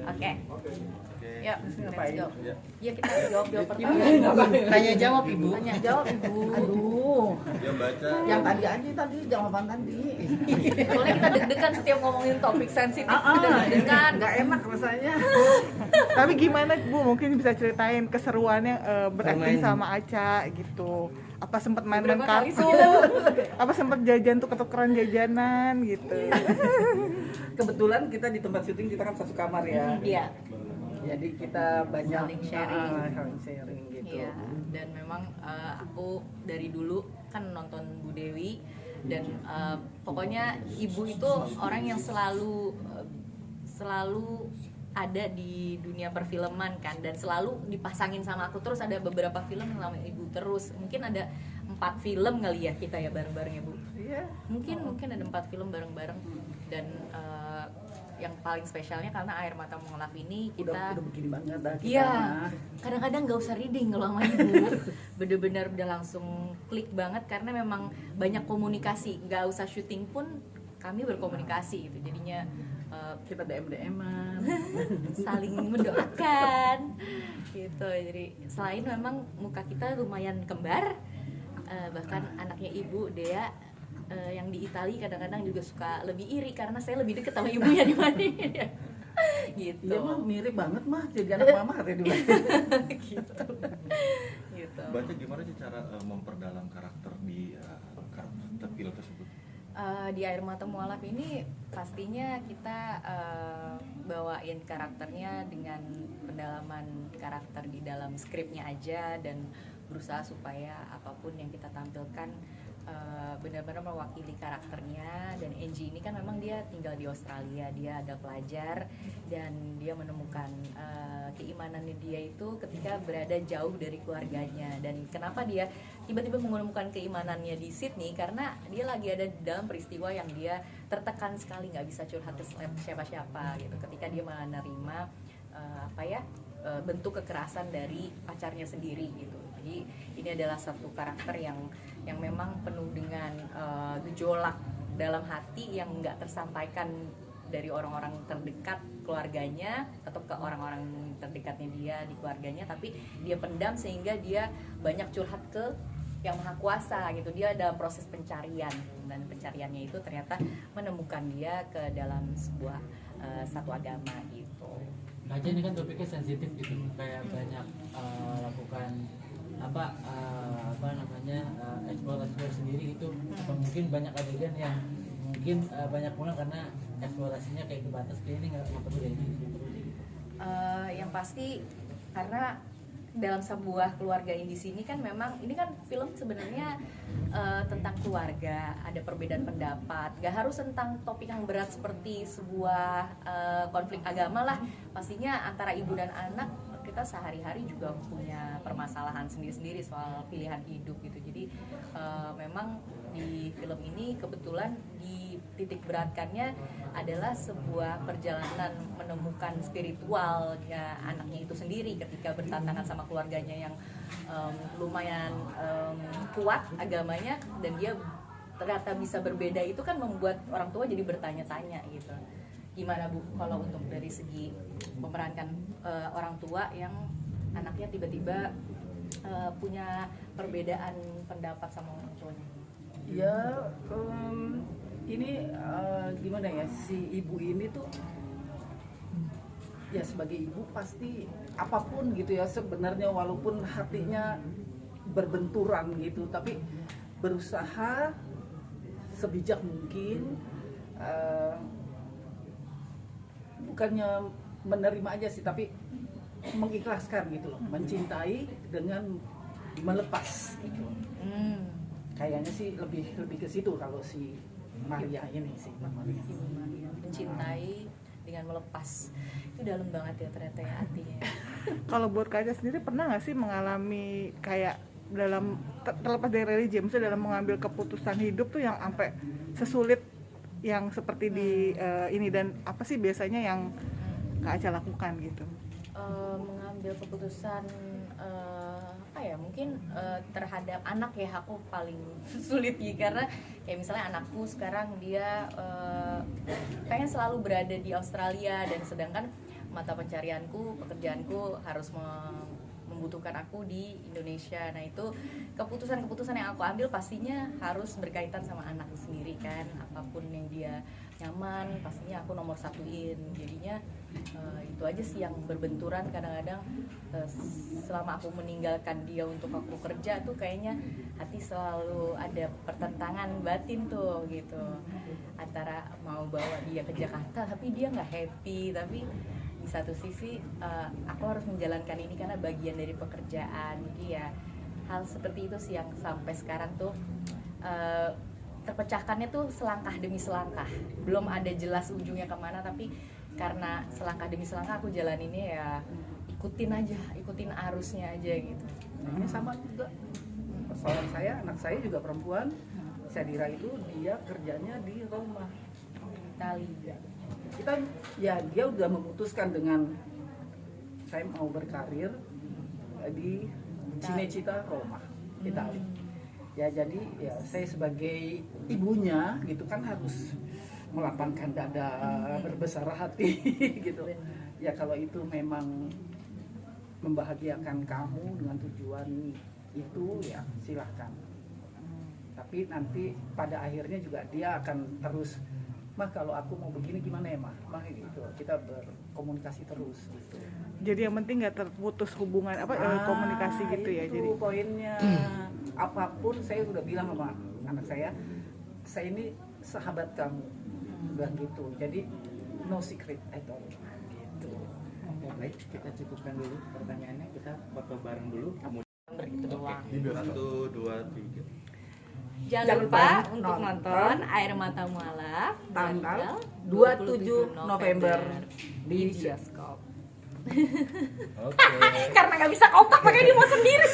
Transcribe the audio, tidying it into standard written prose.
Oke. Oke. Yuk, let's go. Ya. Ya kita jawab pertama. Tanya jawab Ibu. Tanya jawab Ibu. Aduh, Dia baca. yang tadi aja tadi jawaban tadi. Soalnya kita deg-degan setiap ngomongin topik sensitif. Kita deg-degan. Nggak enak rasanya. Tapi gimana Bu, mungkin bisa ceritain keseruannya berakting Bermain. sama Aca gitu. Apa sempat main-main Berapa kali sih kartu? Apa sempat jajan tuh ketukeran jajanan gitu. Kebetulan kita di tempat syuting kita kan satu kamar ya. Iya. Jadi kita banyak Saling sharing. saling sharing gitu. Iya, dan memang aku dari dulu kan nonton Bu Dewi dan pokoknya ibu itu orang yang selalu ada di dunia perfilman kan, dan selalu dipasangin sama aku terus. Ada beberapa film sama ibu terus, mungkin ada 4 film kali ya kita ya bareng-bareng ya Bu. Iya. Mungkin ada 4 film bareng-bareng, dan yang paling spesialnya karena Air Mata Mengelap ini kita Udah begini banget dah kita. iya, kadang-kadang nggak usah reading kalau sama ibu, bener-bener udah langsung klik banget karena memang banyak komunikasi, nggak usah syuting pun kami berkomunikasi gitu, jadinya Kita DM-an. saling mendoakan gitu. Jadi selain memang muka kita lumayan kembar, bahkan anaknya ibu Dea yang di Itali kadang-kadang juga suka lebih iri karena saya lebih deket sama ibunya dibanding gitu. Iya mah mirip banget mah jadi anak mama katanya dulu. gitu. Gitu. Baca gimana sih cara memperdalam karakter di karakter film tersebut? Di Air Mata Mualaf ini pastinya kita bawain karakternya dengan pendalaman karakter di dalam skripnya aja, dan berusaha supaya apapun yang kita tampilkan benar-benar mewakili karakternya. Dan Angie ini kan memang dia tinggal di Australia, dia ada pelajar dan dia menemukan keimanannya dia itu ketika berada jauh dari keluarganya. Dan kenapa dia tiba-tiba menemukan keimanannya di Sydney, karena dia lagi ada dalam peristiwa yang dia tertekan sekali, nggak bisa curhat ke siapa-siapa gitu, ketika dia menerima bentuk kekerasan dari pacarnya sendiri gitu. Jadi ini adalah satu karakter yang memang penuh dengan gejolak dalam hati yang nggak tersampaikan dari orang-orang terdekat keluarganya atau ke orang-orang terdekatnya dia di keluarganya, tapi dia pendam sehingga dia banyak curhat ke yang maha kuasa gitu. Dia ada proses pencarian, dan pencariannya itu ternyata menemukan dia ke dalam sebuah satu agama gitu. Aja ini kan topiknya sensitif gitu, kayak banyak lakukan eksplorasi sendiri gitu. Atau mungkin banyak adegan yang mungkin banyak pulang karena eksplorasinya kayak kebatas, kayak ini nggak perlu kayak gitu. Yang pasti karena dalam sebuah keluarga di sini kan memang ini kan film sebenarnya tentang keluarga, ada perbedaan pendapat, gak harus tentang topik yang berat seperti sebuah konflik agama lah. Pastinya antara ibu dan anak kita sehari-hari juga punya permasalahan sendiri-sendiri soal pilihan hidup gitu. Jadi memang di film ini kebetulan di titik beratkannya adalah sebuah perjalanan menemukan spiritual ya anaknya itu sendiri ketika bertantangan sama keluarganya yang lumayan kuat agamanya, dan dia ternyata bisa berbeda. Itu kan membuat orang tua jadi bertanya-tanya gitu. Gimana Bu kalau untuk dari segi memerankan orang tua yang anaknya tiba-tiba punya perbedaan pendapat sama orang tuanya? Ya ini gimana ya, si ibu ini tuh ya sebagai ibu pasti apapun gitu ya sebenarnya, walaupun hatinya berbenturan gitu, tapi berusaha sebijak mungkin bukannya menerima aja sih, tapi mengikhlaskan gitu loh, mencintai dengan melepas gitu. Kayaknya sih lebih ke situ kalau si Maria ini sih, Maria. Ibu Maria mencintai dengan melepas, itu dalam banget ya ternyata ya artinya. Kalau buat Kak Aca sendiri pernah nggak sih mengalami kayak dalam terlepas dari religi, misalnya dalam mengambil keputusan hidup tuh yang sampai sesulit yang seperti di ini, dan apa sih biasanya yang Kak Aca lakukan gitu? Mengambil keputusan mungkin terhadap anak ya aku paling sulit ya, karena kayak misalnya anakku sekarang dia pengen selalu berada di Australia, dan sedangkan mata pencarianku, pekerjaanku harus membutuhkan aku di Indonesia. Nah itu keputusan-keputusan yang aku ambil pastinya harus berkaitan sama anak sendiri kan, apapun yang dia nyaman pastinya aku nomor satuin. Jadinya itu aja sih yang berbenturan kadang-kadang. Selama aku meninggalkan dia untuk aku kerja tuh kayaknya hati selalu ada pertentangan batin tuh gitu, antara mau bawa dia ke Jakarta tapi dia nggak happy, tapi di satu sisi aku harus menjalankan ini karena bagian dari pekerjaan. Jadi ya hal seperti itu sih yang sampai sekarang tuh terpecahkannya tuh selangkah demi selangkah, belum ada jelas ujungnya kemana, tapi karena selangkah demi selangkah aku jalaninnya ya ikutin arusnya aja gitu. Nah, ini sama juga persoalan saya, anak saya juga perempuan, Sadira itu dia kerjanya di Roma, Italia. kita ya dia udah memutuskan dengan saya mau berkarir di Cinecittà Roma, Italia. Ya jadi ya saya sebagai ibunya gitu kan harus melapangkan dada, berbesar hati gitu. Ya kalau itu memang membahagiakan kamu dengan tujuan itu ya silahkan. Tapi nanti pada akhirnya juga dia akan terus, mah kalau aku mau begini gimana ya mah gitu. Kita berkomunikasi terus gitu. Jadi yang penting nggak terputus hubungan komunikasi gitu ya. Itu Jadi poinnya. Apapun saya udah bilang sama anak saya ini sahabat kamu, udah gitu. Jadi no secret at all. Gitu. Oke, baik, kita cukupkan dulu pertanyaannya, kita foto bareng dulu. Itu doang. 1, 2, 3. Jangan lupa untuk nonton Air Mata Mualaf Tanggal 27 November di bioskop. Oke. Karena nggak bisa kompak makanya dia mau sendiri.